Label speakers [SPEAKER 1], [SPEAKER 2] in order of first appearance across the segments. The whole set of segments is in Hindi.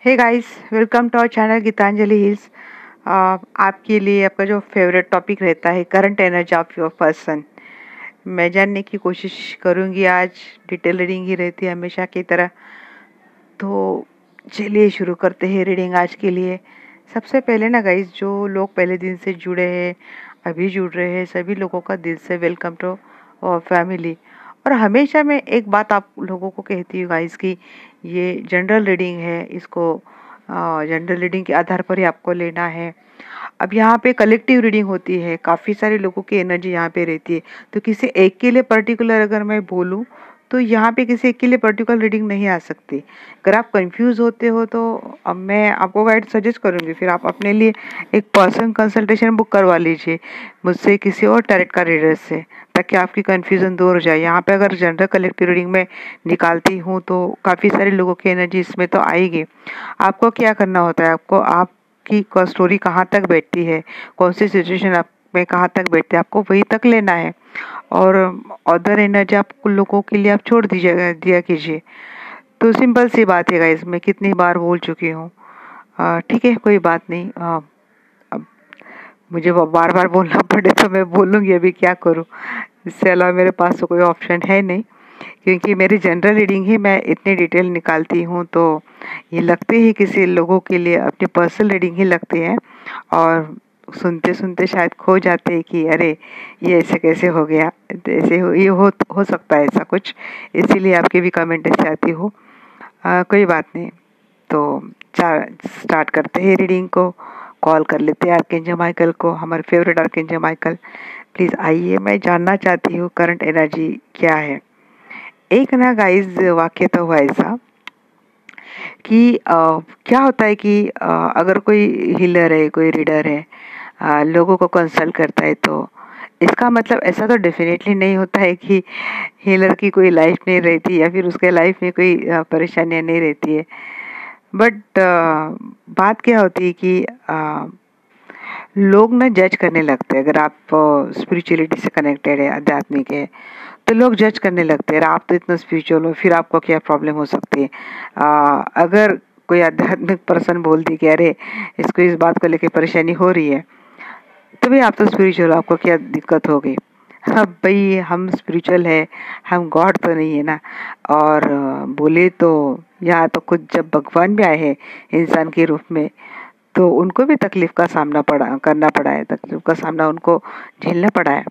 [SPEAKER 1] Hey guys, welcome to our channel Gitanjali Hills. आपके लिए आपका जो फेवरेट टॉपिक रहता है current energy of your person, मैं जानने की कोशिश करूंगी। आज डिटेल रीडिंग ही रहती है हमेशा की तरह। तो चलिए शुरू करते हैं रीडिंग आज के लिए। सबसे पहले ना गाइस, जो लोग पहले दिन से जुड़े हैं, अभी जुड़ रहे हैं, सभी लोगों का दिल से वेलकम टू फैमिली। और हमेशा मैं एक बात आप लोगों को कहती हूँ गाइस कि ये जनरल रीडिंग है, इसको जनरल रीडिंग के आधार पर ही आपको लेना है। अब यहाँ पे कलेक्टिव रीडिंग होती है, काफ़ी सारे लोगों की एनर्जी यहाँ पे रहती है। तो किसी एक के लिए पर्टिकुलर अगर मैं बोलूँ तो यहाँ पे किसी एक के लिए पर्टिकुलर रीडिंग नहीं आ सकती। अगर आप कंफ्यूज होते हो तो अब मैं आपको गाइड सजेस्ट करूँगी, फिर आप अपने लिए एक पर्सनल कंसल्टेशन बुक करवा लीजिए मुझसे, किसी और टैरेट का रीडर से, ताकि आपकी कंफ्यूजन दूर हो जाए। यहाँ पे अगर जनरल कलेक्टिव रीडिंग में निकालती हूँ तो काफ़ी सारे लोगों की एनर्जी इसमें तो आएगी। आपको क्या करना होता है, आपको आपकी स्टोरी कहाँ तक बैठती है, कौन सी सिचुएशन आप में कहाँ तक बैठते हैं, आपको वहीं तक लेना है। और अदर एनर्जी आप लोगों के लिए आप छोड़ दीजिएगा, दिया कीजिए। तो सिंपल सी बात है गाइस, मैं कितनी बार बोल चुकी हूँ। ठीक है, कोई बात नहीं। अब मुझे बार बार बोलना पड़े तो मैं बोलूँगी, अभी क्या करूँ। इससे अलावा मेरे पास तो कोई ऑप्शन है नहीं, क्योंकि मेरी जनरल रीडिंग ही मैं इतनी डिटेल निकालती हूँ तो ये लगते ही किसी लोगों के लिए अपनी पर्सनल रीडिंग ही लगती है। और सुनते सुनते शायद खो जाते हैं कि अरे ये ऐसे कैसे हो गया, ऐसे ये हो सकता है ऐसा कुछ। इसीलिए आपके भी कमेंट ऐसे आती हो। कोई बात नहीं। तो स्टार्ट करते हैं रीडिंग को। कॉल कर लेते हैं आर्कएंजल माइकल को, हमारे फेवरेट आर्कएंजल माइकल। प्लीज़ आइए, मैं जानना चाहती हूँ करंट एनर्जी क्या है। एक ना गाइस वाक्य तो हुआ ऐसा कि क्या होता है कि अगर कोई हीलर है, कोई रीडर है, लोगों को कंसल्ट करता है, तो इसका मतलब ऐसा तो डेफिनेटली नहीं होता है कि हीलर की कोई लाइफ नहीं रहती या फिर उसके लाइफ में कोई परेशानियां नहीं रहती है। बट बात क्या होती है कि लोग ना जज करने लगते हैं। अगर आप स्पिरिचुअलिटी से कनेक्टेड है, आध्यात्मिक है, तो लोग जज करने लगते हैं, आप तो इतना स्पिरिचुअल हो, फिर आपको क्या प्रॉब्लम हो सकती है। अगर कोई आध्यात्मिक पर्सन बोल दी कि अरे इसको इस बात को लेके परेशानी हो रही है, तो भाई आप तो स्पिरिचुअल, आपको क्या दिक्कत हो गई। अब भाई हम स्पिरिचुअल है, हम गॉड तो नहीं है ना। और बोले तो यहाँ तो खुद जब भगवान भी आए हैं इंसान के रूप में, तो उनको भी तकलीफ का सामना करना पड़ा है, तकलीफ का सामना उनको झेलना पड़ा है।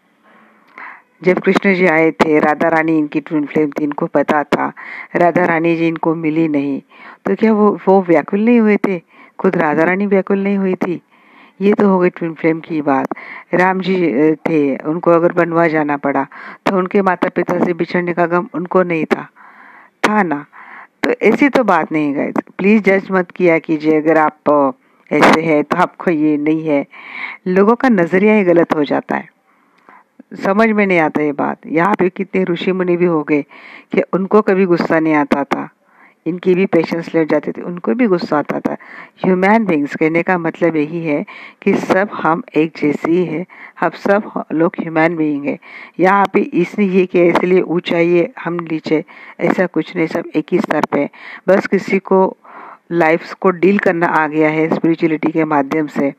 [SPEAKER 1] जब कृष्ण जी आए थे, राधा रानी इनकी ट्विन फ्लेम थी, इनको पता था राधा रानी जी इनको मिली नहीं, तो क्या वो व्याकुल नहीं हुए थे? खुद राधा रानी व्याकुल नहीं हुई थी? ये तो हो गई ट्विन फ्लेम की बात। राम जी थे, उनको अगर बनवा जाना पड़ा तो उनके माता पिता से बिछड़ने का गम उनको नहीं था? था ना। तो ऐसी तो बात नहीं है। प्लीज जज मत किया कीजिए, अगर आप ऐसे है तो आपको ये नहीं है। लोगों का नजरिया ही गलत हो जाता है, समझ में नहीं आता ये बात। यहाँ पे कितने ऋषि मुनि भी हो गए कि उनको कभी गुस्सा नहीं आता था, इनकी भी पेशेंस लेट जाते थे, उनको भी गुस्सा आता था। ह्यूमन बींग्स कहने का मतलब यही है कि सब हम एक जैसे ही है, हम सब लोग ह्यूमन बीइंग है। यहाँ पे इसलिए ये कि इसलिए ऊंचाई है हम नीचे, ऐसा कुछ नहीं, सब एक ही स्तर पे। बस किसी को लाइफ को डील करना आ गया है स्पिरिचुअलिटी के माध्यम से,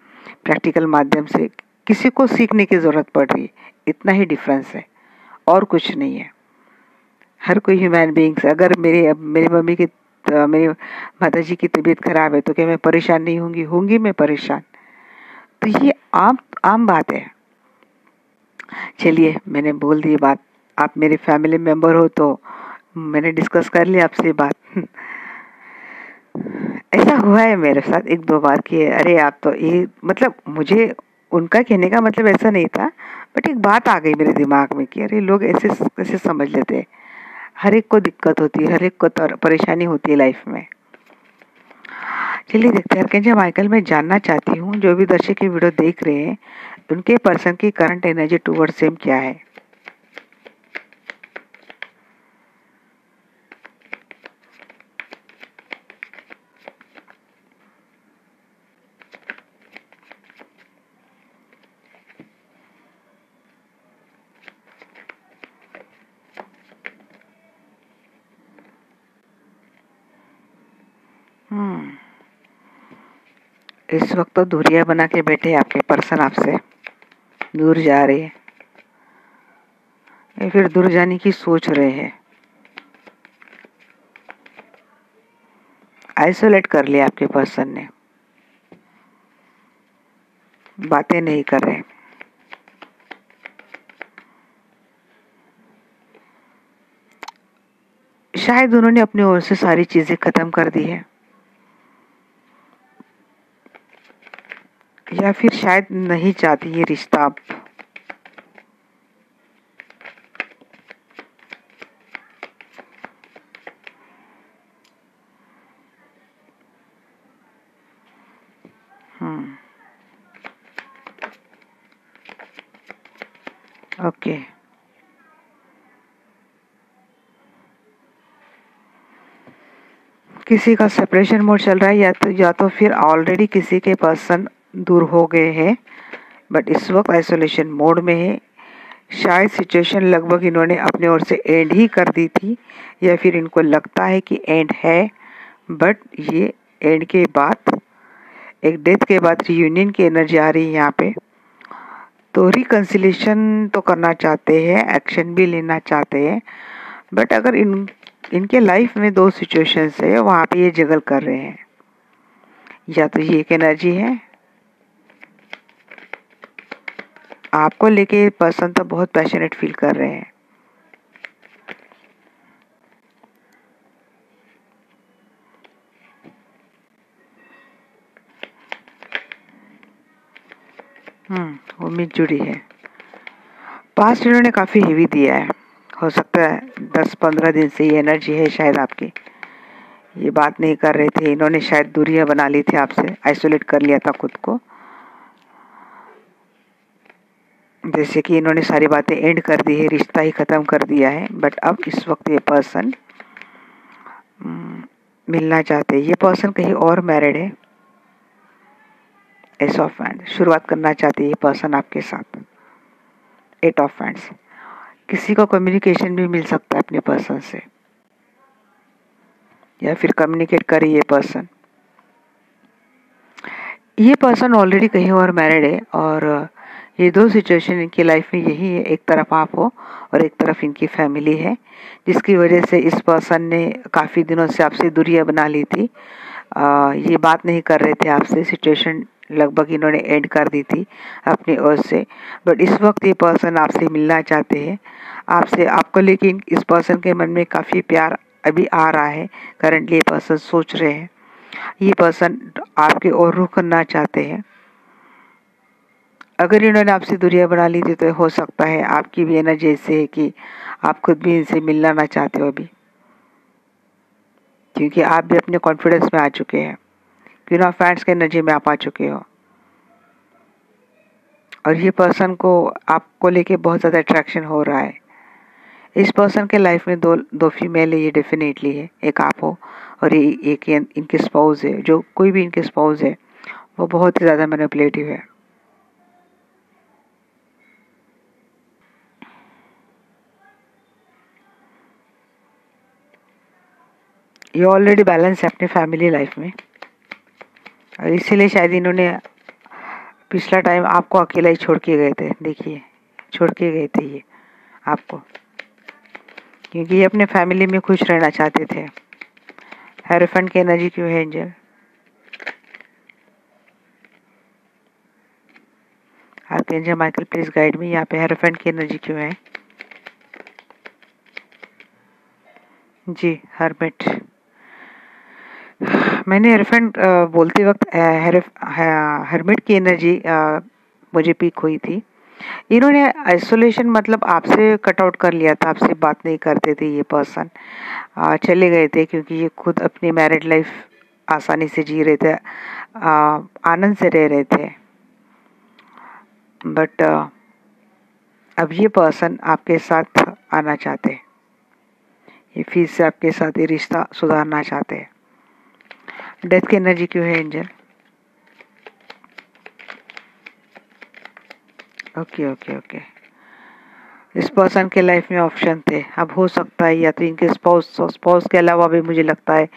[SPEAKER 1] प्रैक्टिकल माध्यम से, किसी को सीखने की जरूरत पड़ रही है, इतना ही डिफरेंस है, और कुछ नहीं है। हर कोई ह्यूमन बीइंग्स, अगर मेरी मम्मी की मेरी माता जी की तबीयत खराब है तो क्या मैं परेशान नहीं होंगी? होंगी मैं परेशान। तो ये आम आम बात है। चलिए, मैंने बोल दी बात, आप मेरे फैमिली मेंबर हो तो मैंने डिस्कस कर लिया आपसे बात। ऐसा हुआ है मेरे साथ एक दो बार कि अरे आप तो ये, मतलब मुझे उनका कहने का मतलब ऐसा नहीं था, बट एक बात आ गई मेरे दिमाग में कि अरे लोग ऐसे कैसे समझ लेते हैं। हर एक को दिक्कत होती है, हर एक को परेशानी होती है लाइफ में। चलिए देखते हैं अर्केंजल माइकल, मैं जानना चाहती हूँ जो भी दर्शक ये वीडियो देख रहे हैं, उनके पर्सन की करंट एनर्जी टुवर्ड्स सेम क्या है। हम्म इस वक्त तो दूरियां बना के बैठे आपके पर्सन आपसे दूर जा रहे हैं या फिर दूर जाने की सोच रहे हैं। आइसोलेट कर लिया आपके पर्सन ने, बातें नहीं कर रहे। शायद उन्होंने अपनी ओर से सारी चीजें खत्म कर दी है, या फिर शायद नहीं चाहती ये रिश्ता आप। ओके, किसी का सेपरेशन मोड चल रहा है, या तो फिर ऑलरेडी किसी के पर्सन दूर हो गए हैं बट इस वक्त आइसोलेशन मोड में है। शायद सिचुएशन लगभग इन्होंने अपने ओर से एंड ही कर दी थी, या फिर इनको लगता है कि एंड है, बट ये एंड के बाद, एक डेथ के बाद रियूनियन की एनर्जी आ रही है यहाँ पे। तो रिकंसिलेशन तो करना चाहते हैं, एक्शन भी लेना चाहते हैं, बट अगर इनके लाइफ में दो सिचुएशंस है, वहाँ पे ये जगल कर रहे हैं। या तो ये एक एनर्जी है, आपको लेके पर्सन तो बहुत पैशनेट फील कर रहे हैं। उम्मीद जुड़ी है। पास्ट इन्होंने काफ़ी हेवी दिया है, हो सकता है 10-15 दिन से ये एनर्जी है शायद आपकी। ये बात नहीं कर रहे थे, इन्होंने शायद दूरियां बना ली थी आपसे, आइसोलेट कर लिया था खुद को। जैसे कि इन्होंने सारी बातें एंड कर दी है, रिश्ता ही ख़त्म कर दिया है, बट अब इस वक्त ये पर्सन मिलना चाहते हैं। ये पर्सन कहीं और मैरिड है, एस ऑफ हैंड्स शुरुआत करना चाहते हैं ये पर्सन आपके साथ। 8 ऑफ हैंड्स, किसी को कम्युनिकेशन भी मिल सकता है अपने पर्सन से, या फिर कम्युनिकेट करे ये पर्सन। ये पर्सन ऑलरेडी कहीं और मैरिड है, और ये दो सिचुएशन इनकी लाइफ में यही है, एक तरफ आप हो और एक तरफ इनकी फैमिली है, जिसकी वजह से इस पर्सन ने काफ़ी दिनों से आपसे दूरियां बना ली थी। ये बात नहीं कर रहे थे आपसे, सिचुएशन लगभग इन्होंने एंड कर दी थी अपनी ओर से, बट इस वक्त ये पर्सन आपसे मिलना चाहते हैं, आपको लेकिन इस पर्सन के मन में काफ़ी प्यार अभी आ रहा है। करंटली ये पर्सन सोच रहे हैं, ये पर्सन आपके ओर रुख करना चाहते हैं। अगर इन्होंने आपसे दूरियां बना ली थी तो हो सकता है आपकी भी एनर्जी ऐसे है कि आप खुद भी इनसे मिलना ना चाहते हो अभी, क्योंकि आप भी अपने कॉन्फिडेंस में आ चुके हैं, क्वीन ऑफ हैंड्स के एनर्जी में आप आ चुके हो, और ये पर्सन को आपको लेके बहुत ज़्यादा अट्रैक्शन हो रहा है। इस पर्सन के लाइफ में दो फीमेल है, ये डेफिनेटली है, एक आप हो और एक इनके स्पाउस है। जो कोई भी इनके स्पाउस है वो बहुत ही ज़्यादा मैनिपुलेटिव है। ये ऑलरेडी बैलेंस है अपनी फैमिली लाइफ में, और इसीलिए शायद इन्होंने पिछला टाइम आपको अकेला ही छोड़ के गए थे। देखिए, छोड़ के गए थे ये आपको, क्योंकि ये अपने फैमिली में खुश रहना चाहते थे। हेरोफेंट की एनर्जी क्यों है angel? Archangel Michael please guide me, यहाँ पे हेरोफेंट की एनर्जी क्यों है? जी, हर्मिट। मैंने हेरोफेंट बोलते वक्त हर्मिट की एनर्जी मुझे पिक हुई थी। इन्होंने आइसोलेशन मतलब आपसे कट आउट कर लिया था, आपसे बात नहीं करते थे ये पर्सन, चले गए थे, क्योंकि ये खुद अपनी मैरिड लाइफ आसानी से जी रहे थे, आनंद से रह रहे थे। बट अब ये पर्सन आपके साथ आना चाहते हैं, ये फिर से आपके साथ ये रिश्ता सुधारना चाहते हैं। डेथ की एनर्जी क्यों है एंजल? ओके। इस पर्सन के लाइफ में ऑप्शन थे, अब हो सकता है या तो इनके स्पाउस के अलावा भी मुझे लगता है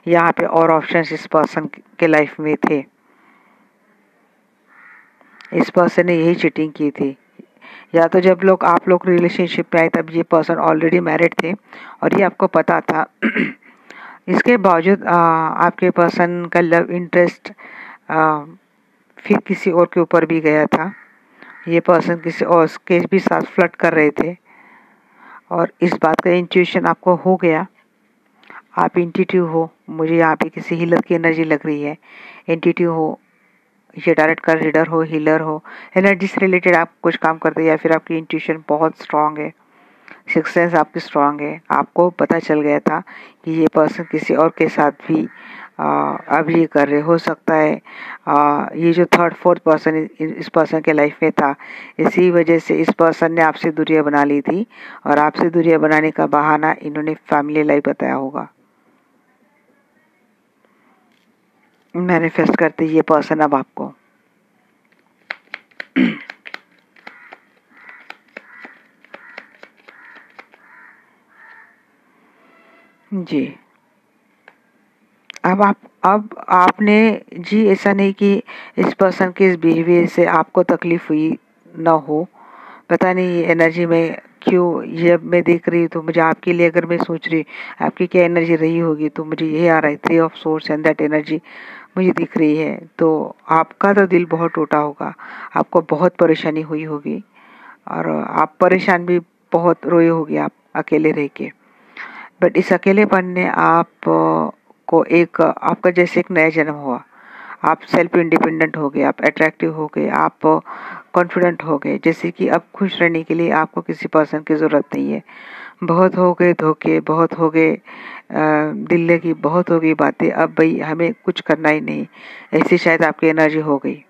[SPEAKER 1] यहाँ पे और ऑप्शंस इस पर्सन के लाइफ में थे। इस पर्सन ने यही चीटिंग की थी। या तो जब आप लोग रिलेशनशिप में आए तब ये पर्सन ऑलरेडी मैरिड थे और ये आपको पता था। इसके बावजूद आपके पर्सन का लव इंटरेस्ट फिर किसी और के ऊपर भी गया था। ये पर्सन किसी और के भी साथ फ्लर्ट कर रहे थे और इस बात का इंट्यूशन आपको हो गया। आप इंट्यूटिव हो, मुझे यहाँ पे किसी हीलर की एनर्जी लग रही है। इंट्यूटिव हो, ये डायरेक्ट का रीडर हो, हीलर हो, एनर्जी से रिलेटेड आप कुछ काम करते हैं या फिर आपकी इंट्यूशन बहुत स्ट्रांग है, सिक्स सेंस आपकी स्ट्रांग है। आपको पता चल गया था कि ये पर्सन किसी और के साथ भी अब ये कर रहे। हो सकता है ये जो थर्ड फोर्थ पर्सन इस पर्सन के लाइफ में था, इसी वजह से इस पर्सन ने आपसे दूरियां बना ली थी और आपसे दूरियां बनाने का बहाना इन्होंने फैमिली लाइफ बताया होगा। मैनिफेस्ट करते ये पर्सन अब आपको। जी, अब आपने जी ऐसा नहीं कि इस पर्सन के इस बिहेवियर से आपको तकलीफ हुई ना हो। पता नहीं ये एनर्जी में क्यों, ये मैं देख रही हूँ तो मुझे आपके लिए, अगर मैं सोच रही आपकी क्या एनर्जी रही होगी तो मुझे ये आ रहा है 3 of source and that energy मुझे दिख रही है। तो आपका तो दिल बहुत टूटा होगा, आपको बहुत परेशानी हुई होगी और आप परेशान भी बहुत रोए होगे आप अकेले रह के। बट इस अकेलेपन ने को एक आपका जैसे एक नया जन्म हुआ। आप सेल्फ इंडिपेंडेंट हो गए, आप अट्रैक्टिव हो गए, आप कॉन्फिडेंट हो गए, जैसे कि अब खुश रहने के लिए आपको किसी पर्सन की ज़रूरत नहीं है। बहुत हो गए धोखे, बहुत हो गए दिल लगी, बहुत हो गई बातें, अब भाई हमें कुछ करना ही नहीं, ऐसी शायद आपकी एनर्जी हो गई।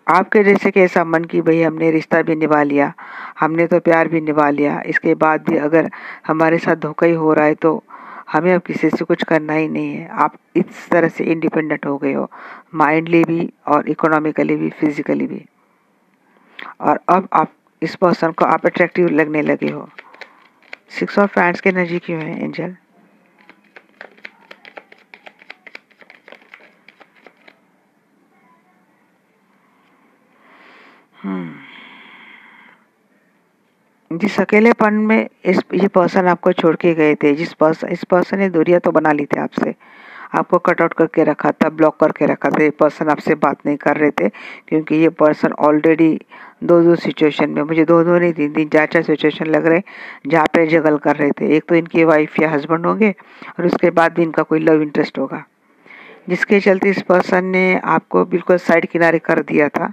[SPEAKER 1] आपके जैसे कि ऐसा मन की भाई हमने रिश्ता भी निभा लिया, हमने तो प्यार भी निभा लिया, इसके बाद भी अगर हमारे साथ धोखा ही हो रहा है तो हमें अब किसी से कुछ करना ही नहीं है। आप इस तरह से इंडिपेंडेंट हो गए हो, माइंडली भी और इकोनॉमिकली भी, फिजिकली भी। और अब आप इस पर्सन को आप अट्रैक्टिव लगने लगे हो। 6 ऑफ हैंड्स की एनर्जी क्यों है एंजल? जिस अकेलेपन में ये पर्सन आपको छोड़ के गए थे, इस पर्सन ने दूरियां तो बना ली थी आपसे, आपको कट आउट करके रखा था, ब्लॉक करके रखा था। ये पर्सन आपसे बात नहीं कर रहे थे क्योंकि ये पर्सन ऑलरेडी दो सिचुएशन में, मुझे दो नहीं, तीन चार सिचुएशन लग रहे जहाँ पे जगल कर रहे थे। एक तो इनकी वाइफ या हस्बैंड होंगे और उसके बाद भी इनका कोई लव इंटरेस्ट होगा, जिसके चलते इस पर्सन ने आपको बिल्कुल साइड किनारे कर दिया था।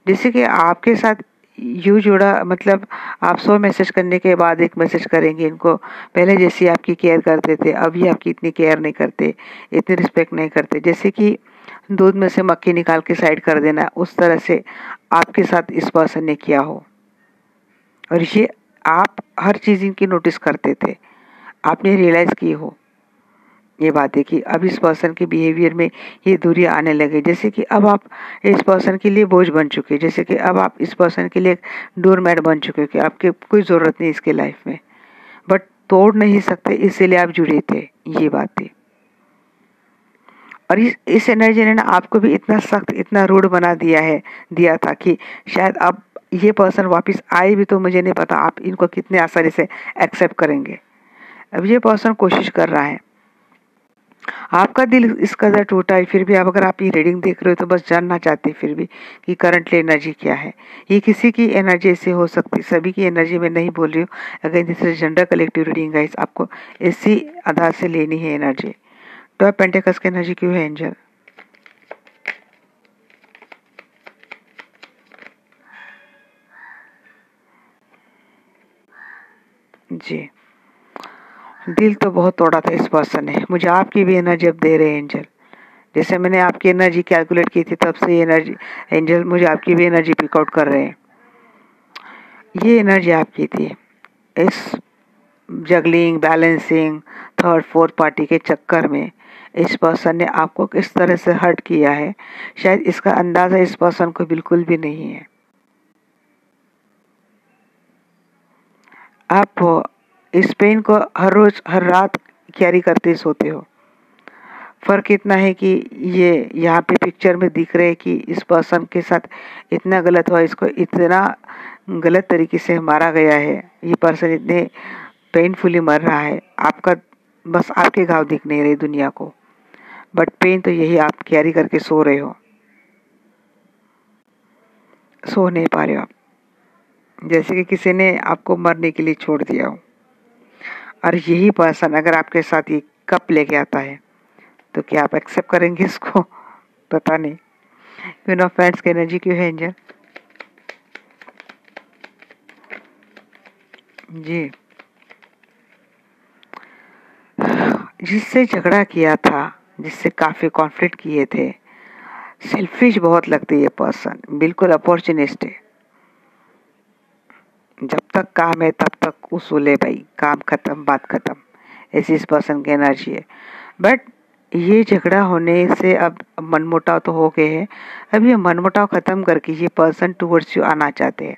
[SPEAKER 1] जैसे कि आपके साथ यू जुड़ा, मतलब आप 100 मैसेज करने के बाद एक मैसेज करेंगे इनको। पहले जैसे आपकी केयर करते थे अभी आपकी इतनी केयर नहीं करते, इतनी रिस्पेक्ट नहीं करते। जैसे कि दूध में से मक्खी निकाल के साइड कर देना, उस तरह से आपके साथ इस पर्सन ने किया हो। और ये आप हर चीज़ इनकी नोटिस करते थे, आपने रियलाइज़ की हो ये बात है कि अब इस पर्सन के बिहेवियर में ये दूरी आने लगे। जैसे कि अब आप इस पर्सन के लिए बोझ बन चुके, जैसे कि अब आप इस पर्सन के लिए डोर मैट बन चुके कि आपके कोई ज़रूरत नहीं इसके लाइफ में, बट तोड़ नहीं सकते, इसीलिए आप जुड़े थे। ये बात थी। और इस एनर्जी ने ना आपको भी इतना सख्त, इतना रूड बना दिया था कि शायद अब ये पर्सन वापस आए भी तो मुझे नहीं पता आप इनको कितने आसानी से एक्सेप्ट करेंगे। अब ये पर्सन कोशिश कर रहा है, आपका दिल इस कदर टूटा है फिर भी आप, अगर आप ये रीडिंग देख रहे हो तो बस जानना चाहते फिर भी कि करंटली एनर्जी क्या है। ये किसी की एनर्जी ऐसे हो सकती, सभी की एनर्जी में नहीं बोल रही हूँ। अगर this is general collective reading guys, आपको इसी आधार से लेनी है एनर्जी। तो आप पेंटिकल्स की एनर्जी क्यों है एंजल? जी, दिल तो बहुत तोड़ा था इस पर्सन ने। मुझे आपकी भी एनर्जी अब दे रहे हैं एंजल। जैसे मैंने आपकी एनर्जी कैलकुलेट की थी तब से ये एनर्जी एंजल मुझे आपकी भी एनर्जी पिक आउट कर रहे हैं। ये एनर्जी आपकी थी। इस juggling, balancing, third fourth party के चक्कर में इस पर्सन ने आपको किस तरह से हर्ट किया है, शायद इसका अंदाजा इस पर्सन को बिल्कुल भी नहीं है। आप इस पेन को हर रोज हर रात कैरी करते सोते हो। फ़र्क इतना है कि ये यहाँ पे पिक्चर में दिख रहे है कि इस पर्सन के साथ इतना गलत हुआ, इसको इतना गलत तरीके से मारा गया है, ये पर्सन इतने पेनफुली मर रहा है। आपका बस आपके घाव दिख नहीं रहे दुनिया को, बट पेन तो यही आप कैरी करके सो रहे हो, सो नहीं पा रहे हो आप, जैसे कि किसी ने आपको मरने के लिए छोड़ दिया हो। और यही पर्सन अगर आपके साथ ये कप लेके आता है तो क्या आप एक्सेप्ट करेंगे इसको? पता नहीं। क्वीन ऑफ पैंट्स की एनर्जी क्यों है एंजल? जी, जिससे झगड़ा किया था, जिससे काफ़ी कॉन्फ्लिक्ट किए थे, सेल्फिश बहुत लगती है ये पर्सन, बिल्कुल अपॉर्चुनिस्ट है। जब तक काम है तब तक उसूल है भाई, काम खत्म बात खत्म, ऐसी इस पर्सन की एनर्जी है। बट ये झगड़ा होने से अब मनमुटाव तो हो गए हैं, अब ये मनमुटाव खत्म करके ये पर्सन टूवर्ड्स यू आना चाहते हैं।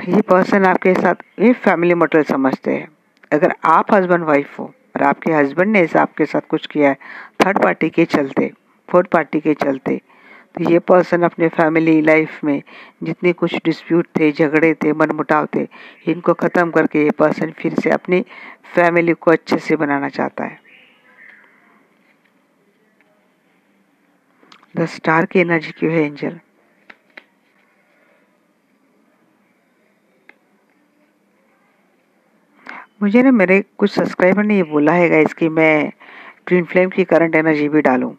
[SPEAKER 1] ये पर्सन आपके साथ ये फैमिली मॉडल समझते हैं। अगर आप हस्बैंड वाइफ हो और आपके हस्बैंड ने ऐसा आपके साथ कुछ किया है थर्ड पार्टी के चलते, फोर्थ पार्टी के चलते, तो ये पर्सन अपने फैमिली लाइफ में जितने कुछ डिस्प्यूट थे, झगड़े थे, मनमुटाव थे, इनको ख़त्म करके ये पर्सन फिर से अपनी फैमिली को अच्छे से बनाना चाहता है। द स्टार की एनर्जी क्यों है एंजल? मुझे ना मेरे कुछ सब्सक्राइबर ने ये बोला है गाइस कि मैं ट्विन फ्लेम की करंट एनर्जी भी डालूं।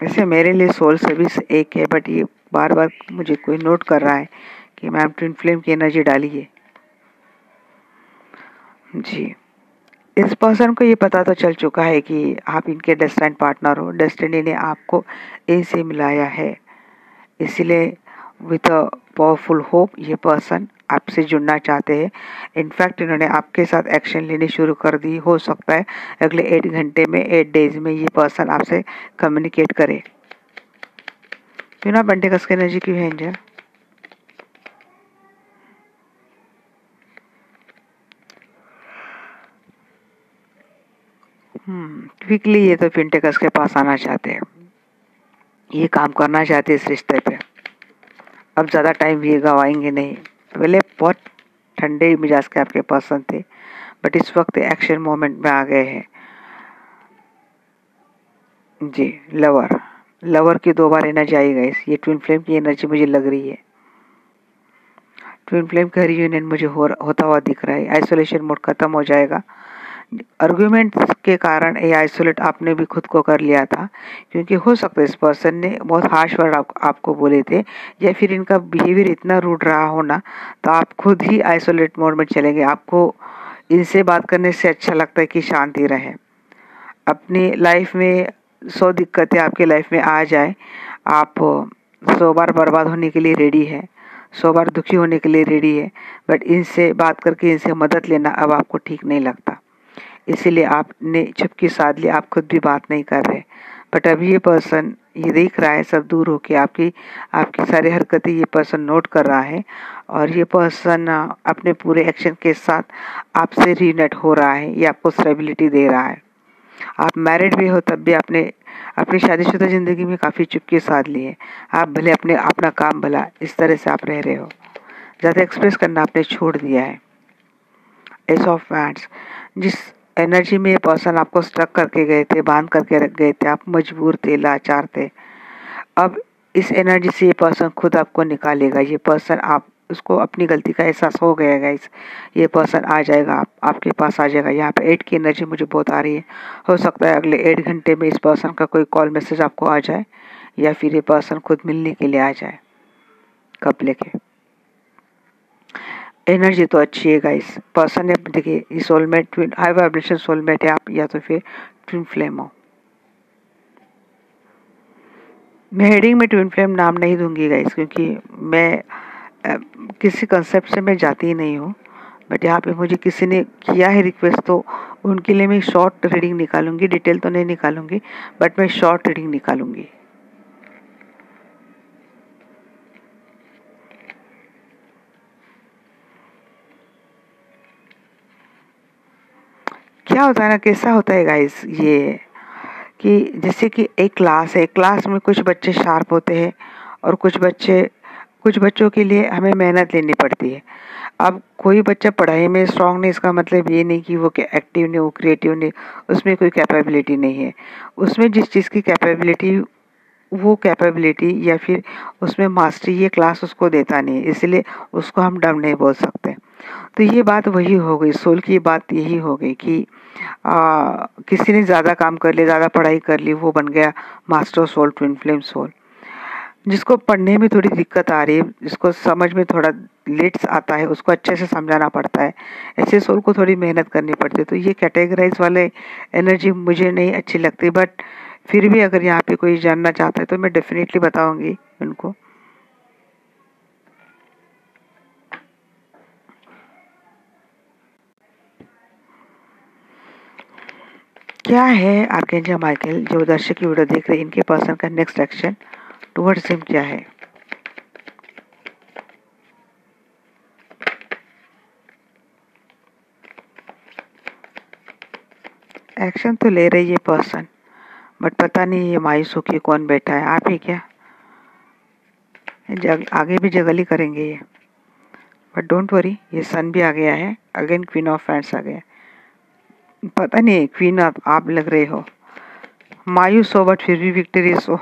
[SPEAKER 1] वैसे मेरे लिए सोल सर्विस एक है, बट ये बार बार मुझे कोई नोट कर रहा है कि मैम ट्विन फ्लेम की एनर्जी डालिए। जी, इस पर्सन को ये पता तो चल चुका है कि आप इनके डेस्टिनी पार्टनर हो, डेस्टिनी ने आपको इनसे मिलाया है, इसलिए विथ अ पावरफुल होप ये पर्सन आपसे जुड़ना चाहते हैं। इनफैक्ट इन्होंने आपके साथ एक्शन लेनी शुरू कर दी, हो सकता है अगले 8 घंटे में, 8 डेज में ये पर्सन आपसे कम्युनिकेट करे। बिना पेंटिकल्स की एनर्जी क्यों है एंजल? क्विकली ये तो पेंटिकल्स के पास आना चाहते हैं, ये काम करना चाहते हैं इस रिश्ते पे। अब ज़्यादा टाइम ये गवाएंगे नहीं। पहले बहुत ठंडे मिजाज के आपके पर्सन थे, बट इस वक्त एक्शन मोमेंट में आ गए हैं। जी, लवर, लवर की 2 बार एनर्जी आई गई, ये ट्विन फ्लेम की एनर्जी मुझे लग रही है। ट्विन फ्लेम का रियूनियन मुझे होता हुआ दिख रहा है। आइसोलेशन मोड खत्म हो जाएगा। आर्गुमेंट के कारण ये आइसोलेट आपने भी खुद को कर लिया था, क्योंकि हो सकता है इस पर्सन ने बहुत हार्श वर्ड आपको बोले थे, या फिर इनका बिहेवियर इतना रूड रहा होना, तो आप खुद ही आइसोलेट मोड में चलेंगे। आपको इनसे बात करने से अच्छा लगता है कि शांति रहे। अपनी लाइफ में 100 दिक्कतें आपके लाइफ में आ जाए, आप 100 बार बर्बाद होने के लिए रेडी है, 100 बार दुखी होने के लिए रेडी है, बट इनसे बात करके इनसे मदद लेना अब आपको ठीक नहीं लगता, इसीलिए आपने चुपके साध ली, आप खुद भी बात नहीं कर रहे। बट अभी ये पर्सन ये देख रहा है, सब दूर होके आपकी आपकी सारी हरकतें ये पर्सन नोट कर रहा है, और ये पर्सन अपने पूरे एक्शन के साथ आपसे रीनेट हो रहा है, ये आपको स्टेबिलिटी दे रहा है। आप मैरिड भी हो तब भी आपने अपनी शादीशुदा ज़िंदगी में काफ़ी चुप्पी साध ली है। आप भले अपने अपना काम भला, इस तरह से आप रह रहे हो, ज़्यादा एक्सप्रेस करना आपने छोड़ दिया है। एस ऑफ वैंड्स, जिस एनर्जी में ये पर्सन आपको स्ट्रक करके गए थे, बांध करके रख गए थे, आप मजबूर थे, लाचार थे, अब इस एनर्जी से ये पर्सन खुद आपको निकालेगा। ये पर्सन आप उसको अपनी गलती का एहसास हो गया गाइस, ये पर्सन आ जाएगा, आपके पास आ जाएगा। यहाँ पे 8 की एनर्जी मुझे बहुत आ रही है। हो सकता है अगले 8 घंटे में इस पर्सन का कोई कॉल मैसेज आपको आ जाए, या फिर ये पर्सन खुद मिलने के लिए आ जाए। कब लेके एनर्जी तो अच्छी है गाइस, पर्सन है, देखिए ये soulmate, twin high vibration soulmate है आप, या तो फिर ट्विन फ्लेम हो। मैं हेडिंग में ट्विन फ्लेम नाम नहीं दूंगी गाइस, क्योंकि मैं किसी कंसेप्ट से मैं जाती ही नहीं हूँ। बट यहाँ पे मुझे किसी ने किया है रिक्वेस्ट, तो उनके लिए मैं शॉर्ट रीडिंग निकालूंगी, डिटेल तो नहीं निकालूंगी, बट मैं शॉर्ट रीडिंग निकालूंगी। क्या होता है ना, कैसा होता है गाइस, ये कि जैसे कि एक क्लास है, क्लास में कुछ बच्चे शार्प होते हैं और कुछ बच्चों के लिए हमें मेहनत लेनी पड़ती है। अब कोई बच्चा पढ़ाई में स्ट्रांग नहीं, इसका मतलब ये नहीं कि वो एक्टिव नहीं, वो क्रिएटिव नहीं, उसमें कोई कैपेबिलिटी नहीं है। उसमें जिस चीज़ की कैपेबिलिटी, वो कैपेबिलिटी या फिर उसमें मास्टरी ये क्लास उसको देता नहीं है, इसलिए उसको हम डम नहीं बोल सकते। तो ये बात वही हो गई, सोल की बात यही हो गई कि किसी ने ज़्यादा काम कर लिया, ज़्यादा पढ़ाई कर ली, वो बन गया master soul, twin flame soul. जिसको पढ़ने में थोड़ी दिक्कत आ रही है, जिसको समझ में थोड़ा लेट्स आता है, उसको अच्छे से समझाना पड़ता है, ऐसे सोल को थोड़ी मेहनत करनी पड़ती है। तो ये कैटेगराइज वाले एनर्जी मुझे नहीं अच्छी लगती, बट फिर भी अगर यहाँ पे कोई जानना चाहता है तो मैं डेफिनेटली बताऊंगी उनको। क्या है आर्कएंजल माइकल, जो दर्शक की वीडियो देख रहे हैं, इनके पर्सन का नेक्स्ट एक्शन टुवर्ड्स हिम क्या है? एक्शन तो ले रही है पर्सन, बट पता नहीं ये मायूस होके कौन बैठा है, आप ही क्या? आगे भी जगली करेंगे ये, बट डोंट वरी, ये सन भी आ गया है, अगेन क्वीन ऑफ फैंड्स आ गया। पता नहीं क्वीन आप लग रहे हो, मायूस हो बट फिर भी विक्टोरियस हो।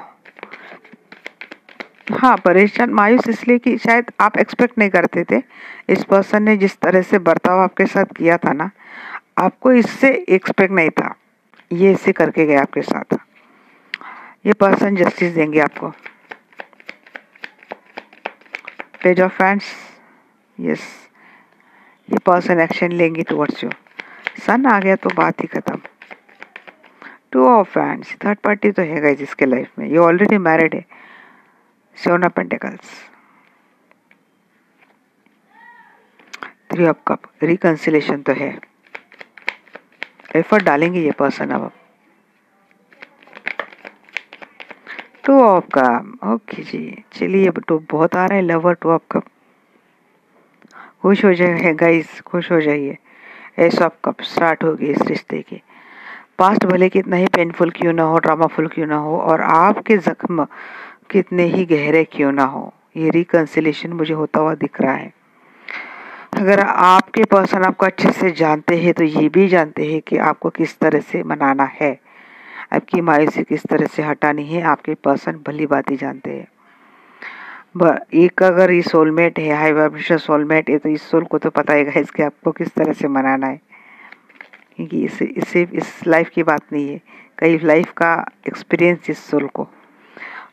[SPEAKER 1] हाँ, परेशान मायूस इसलिए कि शायद आप एक्सपेक्ट नहीं करते थे, इस पर्सन ने जिस तरह से बर्ताव आपके साथ किया था ना, आपको इससे एक्सपेक्ट नहीं था, ये इसे करके गया आपके साथ। ये पर्सन जस्टिस देंगे आपको। पेज ऑफ हैंड्स, यस, ये पर्सन एक्शन लेंगे टुवर्ड्स यू। सन आ गया तो बात ही खत्म। Two of hands, third party तो है गाइस इसके लाइफ में, ये ऑलरेडी मैरिड है। Seven of pentacles, three of cup, reconciliation तो है, एफर्ट डालेंगे ये पर्सन अब। टू ऑफ कप, ओके जी, चलिए तो बहुत आ रहा है लवर, टू ऑफ कप। खुश हो जाइए गाइस, खुश हो जाइए। एस ऑफ कप स्टार्ट होगी इस रिश्ते की। पास्ट भले कितना ही पेनफुल क्यों ना हो, ड्रामाफुल क्यों ना हो, और आपके जख्म कितने ही गहरे क्यों ना हो, ये रिकंसिलेशन मुझे होता हुआ दिख रहा है। अगर आपके पर्सन आपको अच्छे से जानते हैं तो ये भी जानते हैं कि आपको किस तरह से मनाना है, आपकी मायूसी किस तरह से हटानी है, आपके पर्सन भली बात ही जानते हैं। एक अगर ये सोलमेट है, हाई वाइब्रेशन सोलमेट है, तो इस सोल को तो पता है इसके आपको किस तरह से मनाना है, क्योंकि इस लाइफ की बात नहीं है, कई लाइफ का एक्सपीरियंस इस सोल को।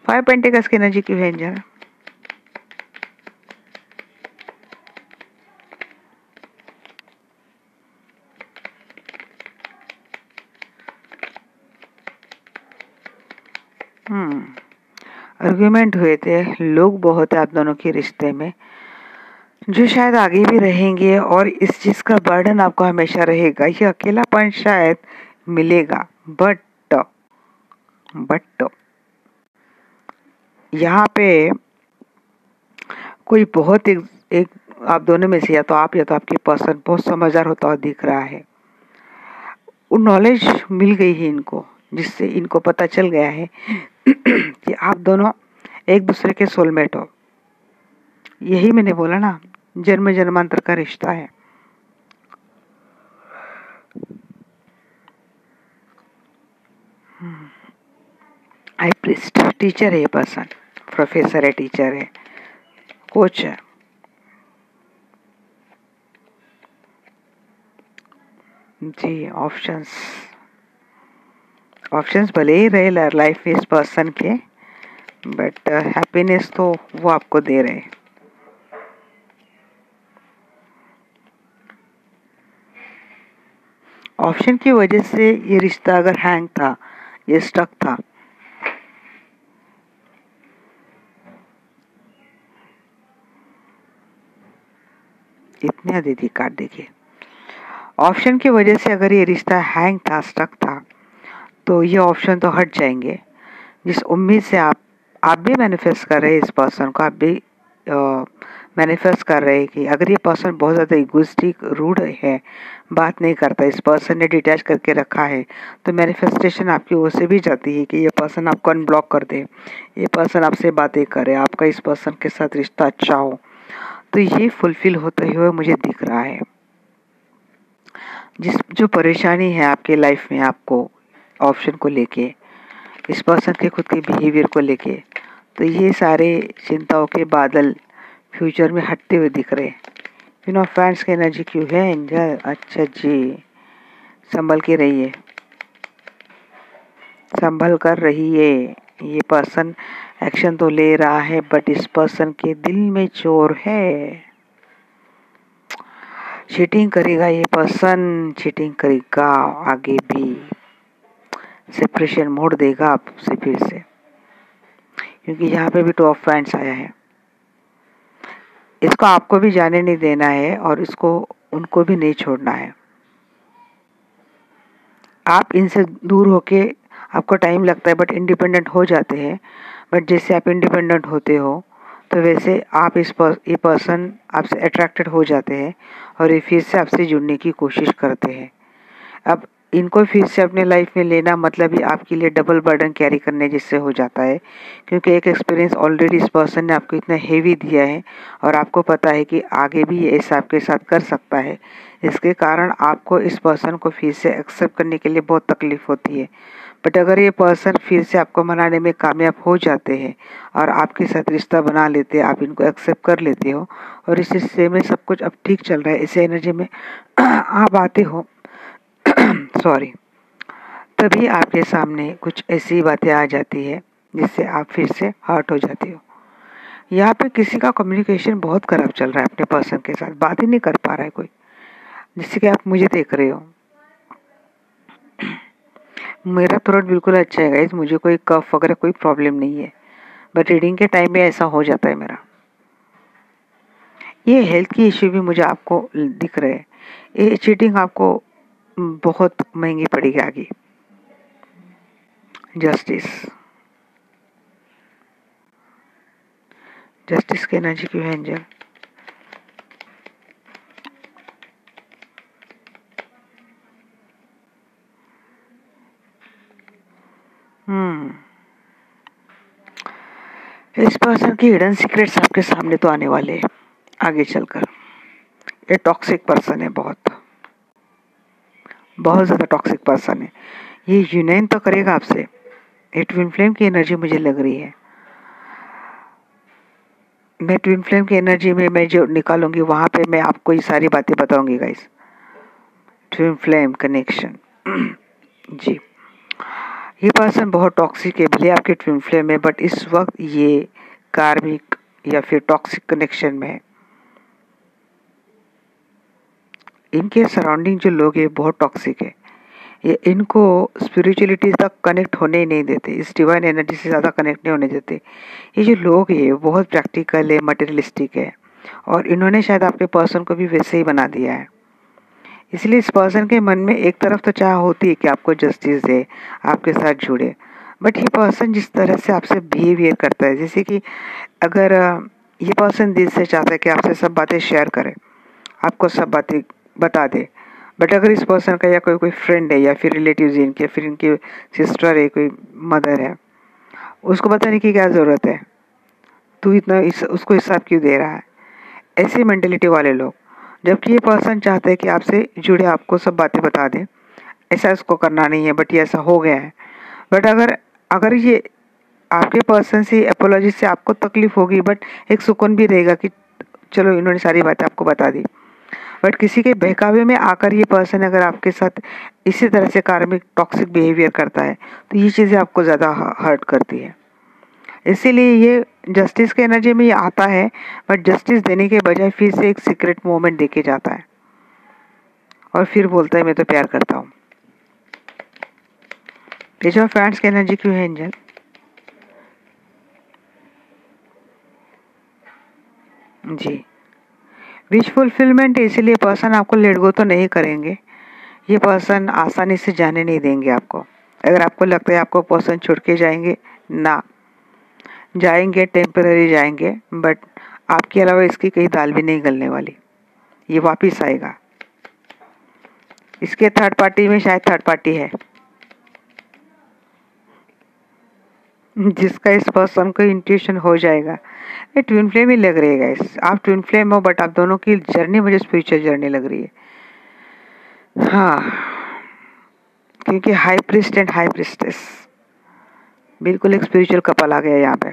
[SPEAKER 1] फाइव पेंटिकल्स की एनर्जी क्यों है जरा? आर्ग्यूमेंट हुए थे, लोग बहुत है आप दोनों के रिश्ते में, जो शायद आगे भी रहेंगे, और इस चीज का बर्डन आपको हमेशा रहेगा, ये अकेलापन शायद मिलेगा, बट यहाँ पे कोई बहुत एक आप दोनों में से, या तो आप या तो आपके पर्सन बहुत समझदार होता हुआ दिख रहा है। वो नॉलेज मिल गई है इनको, जिससे इनको पता चल गया है कि आप दोनों एक दूसरे के सोलमेट हो। यही मैंने बोला ना, जन्म जन्मांतर का रिश्ता है। हाई प्रीस्ट, टीचर है ये पर्सन, प्रोफेसर है, टीचर है, कोच है। जी, ऑप्शंस भले ही रहे लाइफ में इस पर्सन के, बट हैप्पीनेस तो वो आपको दे रहे हैं। ऑप्शन की वजह से ये रिश्ता अगर हैंग था, ये स्टक था, इतने दीदी कार्ड देखिए, ऑप्शन की वजह से अगर ये रिश्ता हैंग था, स्टक था, तो ये ऑप्शन तो हट जाएंगे। जिस उम्मीद से आप भी मैनिफेस्ट कर रहे हैं इस पर्सन को, आप भी मैनिफेस्ट कर रहे हैं कि अगर ये पर्सन बहुत ज़्यादा इगोइस्टिक रूड है, बात नहीं करता, इस पर्सन ने डिटैच करके रखा है, तो मैनिफेस्टेशन आपकी ओर से भी जाती है कि ये पर्सन आपको अनब्लॉक कर दे, ये पर्सन आपसे बातें करे, आपका इस पर्सन के साथ रिश्ता अच्छा हो। तो ये फुलफिल होते हुए मुझे दिख रहा है। जो परेशानी है आपके लाइफ में आपको ऑप्शन को लेके, इस पर्सन के खुद के बिहेवियर को लेके, तो ये सारे चिंताओं के बादल फ्यूचर में हटते हुए दिख रहे हैं। फ्रेंड्स की एनर्जी क्यों है एंजल? अच्छा जी, संभल के रहिए, संभल कर रहिए। ये पर्सन एक्शन तो ले रहा है बट इस पर्सन के दिल में चोर है। चीटिंग करेगा ये पर्सन, चीटिंग करेगा आगे भी, सेपरेशन मोड़ देगा आपसे फिर से, क्योंकि यहाँ पे भी टू ऑफ फ्रेंड्स आया है। इसको आपको भी जाने नहीं देना है और इसको उनको भी नहीं छोड़ना है। आप इनसे दूर होके, आपको टाइम लगता है बट इंडिपेंडेंट हो जाते हैं। बट जैसे आप इंडिपेंडेंट होते हो तो वैसे आप ये पर्सन आपसे अट्रैक्टेड हो जाते हैं और ये फिर से आपसे जुड़ने की कोशिश करते हैं। अब इनको फिर से अपने लाइफ में लेना मतलब ही आपके लिए डबल बर्डन कैरी करने जिससे हो जाता है, क्योंकि एक एक्सपीरियंस ऑलरेडी इस पर्सन ने आपको इतना हेवी दिया है और आपको पता है कि आगे भी ये ऐसा आपके साथ कर सकता है। इसके कारण आपको इस पर्सन को फिर से एक्सेप्ट करने के लिए बहुत तकलीफ होती है। बट अगर ये पर्सन फिर से आपको मनाने में कामयाब हो जाते हैं और आपके साथ रिश्ता बना लेते हैं, आप इनको एक्सेप्ट कर लेते हो और इस रिश्ते में सब कुछ अब ठीक चल रहा है, इस एनर्जी में आप आते हो सॉरी, तभी आपके सामने कुछ ऐसी बातें आ जाती है जिससे आप फिर से हर्ट हो जाते हो। यहाँ पे किसी का कम्युनिकेशन बहुत खराब चल रहा है, अपने पर्सन के साथ बात ही नहीं कर पा रहा है कोई, जिससे कि आप मुझे देख रहे हो। मेरा थ्रोट बिल्कुल अच्छा है गाइस, मुझे कोई कफ वगैरह कोई प्रॉब्लम नहीं है, बट रीडिंग के टाइम में ऐसा हो जाता है मेरा। ये हेल्थ की इश्यू भी मुझे आपको दिख रहे हैं। ये चीटिंग आपको बहुत महंगी पड़ेगी आगे। जस्टिस, जस्टिस की एनर्जी क्यों है एंजल? इस पर्सन की हिडन सीक्रेट्स आपके सामने तो आने वाले हैं आगे चलकर। ये टॉक्सिक पर्सन है, बहुत बहुत ज़्यादा टॉक्सिक पर्सन है। ये यूनाइन तो करेगा आपसे। ये ट्विन फ्लेम की एनर्जी मुझे लग रही है। मैं ट्विन फ्लेम की एनर्जी में मैं जो निकालूंगी वहाँ पे मैं आपको ये सारी बातें बताऊंगी गाइस। ट्विन फ्लेम कनेक्शन जी, ये पर्सन बहुत टॉक्सिक है, भले आपके ट्विन फ्लेम है बट इस वक्त ये कार्मिक या फिर टॉक्सिक कनेक्शन में है। इनके सराउंडिंग जो लोग हैं बहुत टॉक्सिक है, ये इनको स्पिरिचुअलिटी तक कनेक्ट होने ही नहीं देते, इस डिवाइन एनर्जी से ज़्यादा कनेक्ट नहीं होने देते। ये जो लोग हैं बहुत प्रैक्टिकल है, मटेरियलिस्टिक है और इन्होंने शायद आपके पर्सन को भी वैसे ही बना दिया है। इसलिए इस पर्सन के मन में एक तरफ तो चाह होती है कि आपको जस्टिस दे, आपके साथ जुड़े, बट ये पर्सन जिस तरह से आपसे बिहेवियर करता है, जैसे कि अगर ये पर्सन दिल से चाहता है कि आपसे सब बातें शेयर करे, आपको सब बातें बता दे, बट अगर इस पर्सन का या कोई फ्रेंड है या फिर रिलेटिव्स इनके, फिर इनकी सिस्टर है, कोई मदर है, उसको बताने की क्या ज़रूरत है, तू इतना उसको हिसाब क्यों दे रहा है, ऐसी मेंटेलिटी वाले लोग। जबकि ये पर्सन चाहता है कि आपसे जुड़े, आपको सब बातें बता दें, ऐसा इसको करना नहीं है बट ये ऐसा हो गया है। बट अगर अगर ये आपके पर्सन से अपोलॉजी से आपको तकलीफ होगी बट एक सुकून भी रहेगा कि चलो इन्होंने सारी बातें आपको बता दी। बट किसी के बहकावे में आकर ये पर्सन अगर आपके साथ इसी तरह से कार्मिक टॉक्सिक बिहेवियर करता है तो ये चीज़ें आपको ज़्यादा हर्ट करती है। इसीलिए ये जस्टिस के एनर्जी में ये आता है बट जस्टिस देने के बजाय फिर से एक सीक्रेट मोमेंट देके जाता है और फिर बोलता है मैं तो प्यार करता हूँ। पेज ऑफ फैंड्स की एनर्जी क्यों है एंजल? जी, विश फुलफिलमेंट, इसीलिए पर्सन आपको लेट गो तो नहीं करेंगे। ये पर्सन आसानी से जाने नहीं देंगे आपको। अगर आपको लगता है आपको पर्सन छोड़ के जाएंगे, ना, जाएंगे टेम्पररी जाएंगे बट आपके अलावा इसकी कहीं दाल भी नहीं गलने वाली, ये वापिस आएगा। इसके थर्ड पार्टी में शायद थर्ड पार्टी है जिसका इस पर्सन को इंट्यूशन हो जाएगा। ये ट्विन फ्लेम ही लग रही है गाइस, आप ट्विन फ्लेम हो बट आप दोनों की जर्नी मुझे स्पिरिचुअल जर्नी लग रही है। हाँ, क्योंकि high priest and high priestess, बिल्कुल एक स्पिरिचुअल कपल आ गया यहाँ पे।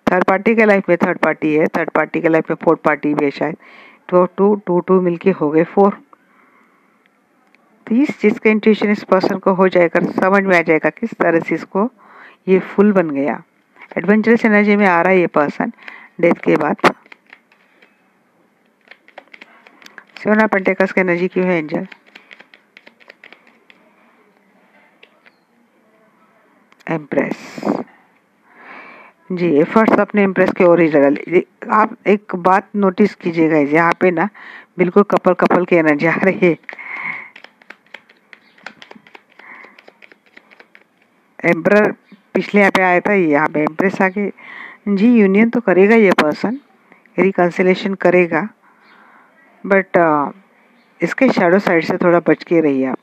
[SPEAKER 1] थर्ड पार्टी के लाइफ में थर्ड पार्टी है, थर्ड पार्टी के लाइफ में फोर्थ पार्टी भी है शायद। तो टू मिलके हो गए 4। तो इस चीज़ का इंट्यूशन इस पर्सन को हो जाएगा, समझ में आ जाएगा किस तरह से इसको ये फुल बन गया। एडवेंचरस एनर्जी में आ रहा है ये पर्सन डेथ के बाद। 7 ऑफ पेंटिकल्स की एनर्जी क्यों है एंजल? एम्प्रेस जी, एफर्ट्स अपने इम्प्रेस के ओर ही लगा। आप एक बात नोटिस कीजिएगा, यहाँ पे ना बिल्कुल कपल कपल की एनर्जी आ रही है। एम्पर पिछले यहाँ पे आया था, यहाँ पे एम्प्रेस आके जी यूनियन तो करेगा ये पर्सन, रिकंसिलेशन करेगा, बट इसके शैडो साइड से थोड़ा बच के रहिए आप।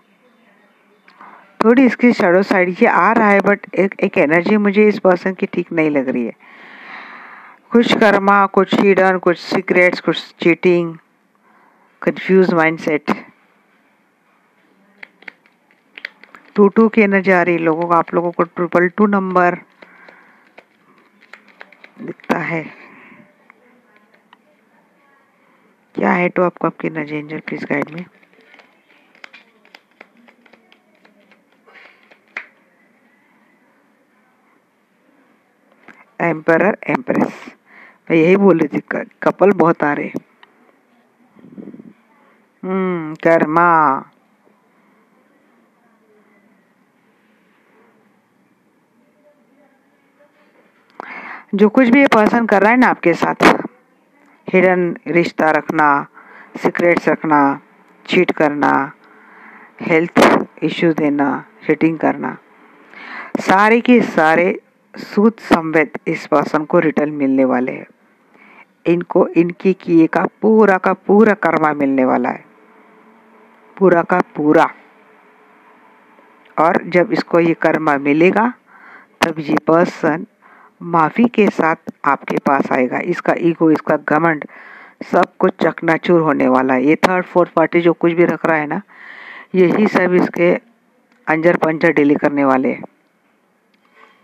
[SPEAKER 1] थोड़ी इसकी शैडो साइड ये आ रहा है, बट एक एनर्जी मुझे इस पर्सन की ठीक नहीं लग रही है। कुछ कर्मा, कुछ हिडन, कुछ सीक्रेट्स, कुछ चीटिंग, कंफ्यूज माइंडसेट। 2 की एनर्जी आ रही है लोगों को, आप लोगों को 222 नंबर दिखता है। क्या है तो आपको आपकी एनर्जी एंजल प्लीज गाइड में। एम्परर, एम्प्रेस, मैं यही बोल रही थी, कपल बहुत आ रहे। कर्मा, जो कुछ भी ये पर्सन कर रहा है ना आपके साथ, हिडन रिश्ता रखना, सीक्रेट्स रखना, चीट करना, हेल्थ इश्यू देना, चीटिंग करना, सारे के सारे सूद संवेद इस पर्सन को रिटर्न मिलने वाले हैं। इनको इनकी किए का पूरा कर्मा मिलने वाला है, पूरा का पूरा। और जब इसको ये कर्मा मिलेगा तब ये पर्सन माफी के साथ आपके पास आएगा। इसका ईगो, इसका घमंड सब कुछ चकनाचूर होने वाला है। ये थर्ड फोर्थ पार्टी जो कुछ भी रख रहा है ना, यही सब इसके अंजर पंजर डिले करने वाले हैं।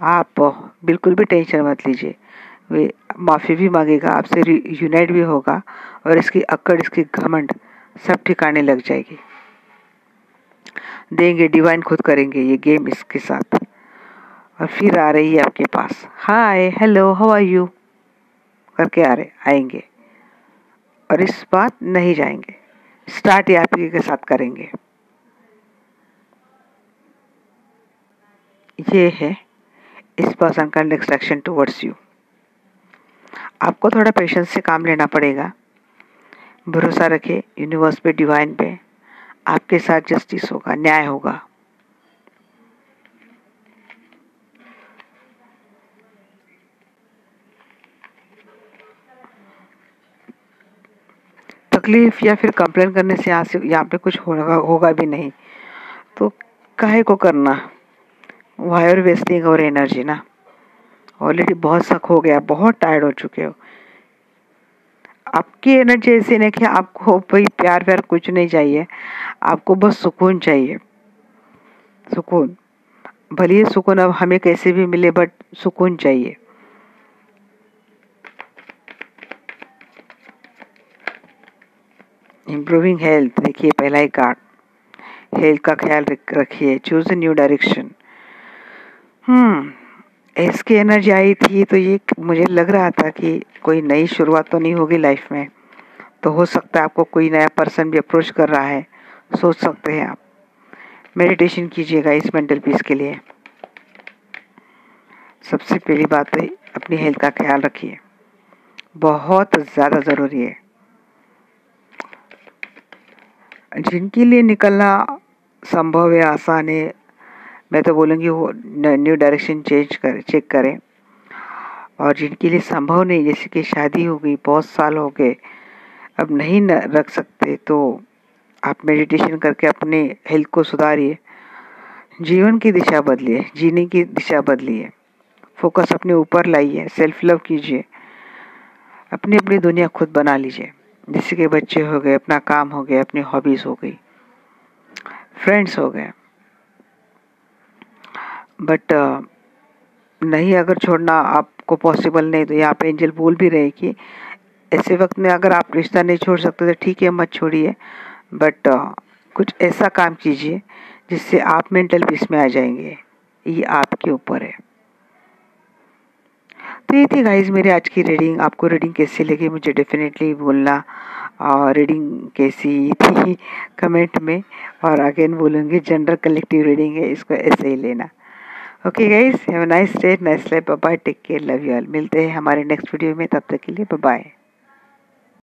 [SPEAKER 1] आप बिल्कुल भी टेंशन मत लीजिए, वे माफ़ी भी मांगेगा आपसे, यूनाइट भी होगा, और इसकी अक्कड़, इसकी घमंड सब ठिकाने लग जाएगी। देंगे डिवाइन खुद करेंगे ये गेम इसके साथ। और फिर आ रही है आपके पास, hi hello how are you करके आएंगे, और इस बात नहीं जाएंगे, स्टार्ट ये आपके के साथ करेंगे। ये है इस पर्सन का नेक्स्ट एक्शन टुवर्ड्स यू। आपको थोड़ा पेशेंस से काम लेना पड़ेगा, भरोसा रखे यूनिवर्स पे, डिवाइन पे, आपके साथ जस्टिस होगा, न्याय होगा। तकलीफ या फिर कंप्लेन करने से यहाँ पे कुछ होगा भी नहीं, तो काहे को करना, वाई आर वेस्टिंग और एनर्जी ना। ऑलरेडी बहुत शक हो गया, बहुत टायर्ड हो चुके हो। आपकी एनर्जी ऐसी नहीं कि आपको भाई प्यार व्यार कुछ नहीं चाहिए, आपको बस सुकून चाहिए। सुकून, भले ही सुकून अब हमें कैसे भी मिले, बट सुकून चाहिए। इम्प्रूविंग हेल्थ, देखिए पहला ही कार्ड, हेल्थ का ख्याल रखिए, चूज न्यू डायरेक्शन। इसकी एनर्जी आई थी तो ये मुझे लग रहा था कि कोई नई शुरुआत तो नहीं होगी लाइफ में, तो हो सकता है आपको कोई नया पर्सन भी अप्रोच कर रहा है, सोच सकते हैं आप। मेडिटेशन कीजिएगा इस मेंटल पीस के लिए। सबसे पहली बात है अपनी हेल्थ का ख्याल रखिए, बहुत ज़्यादा ज़रूरी है। जिनके लिए निकलना संभव है, आसान है, मैं तो बोलूँगी वो न्यू डायरेक्शन चेक करें। और जिनके लिए संभव नहीं, जैसे कि शादी हो गई, बहुत साल हो गए, अब नहीं न रख सकते, तो आप मेडिटेशन करके अपने हेल्थ को सुधारिए, जीवन की दिशा बदलिए, जीने की दिशा बदलिए, फोकस अपने ऊपर लाइए, सेल्फ लव कीजिए, अपनी अपनी दुनिया खुद बना लीजिए। जैसे कि बच्चे हो गए, अपना काम हो गया, अपनी हॉबीज हो गई, फ्रेंड्स हो गए, बट नहीं अगर छोड़ना आपको पॉसिबल नहीं, तो यहाँ पे एंजल बोल भी रहे कि ऐसे वक्त में अगर आप रिश्ता नहीं छोड़ सकते तो ठीक है, मत छोड़िए, बट कुछ ऐसा काम कीजिए जिससे आप मेंटल पीस में आ जाएंगे। ये आपके ऊपर है। तो ये थी गाइज मेरी आज की रीडिंग। आपको रीडिंग कैसी लगी मुझे डेफिनेटली बोलना, और रीडिंग कैसी थी कमेंट में। और अगेन बोलूँगी, जनरल कलेक्टिव रीडिंग है, इसको ऐसे ही लेना। Okay guys, have a nice day, nice life, bye bye, take care, love you all. मिलते हैं हमारे नेक्स्ट वीडियो में, तब तक के लिए बाय बाय।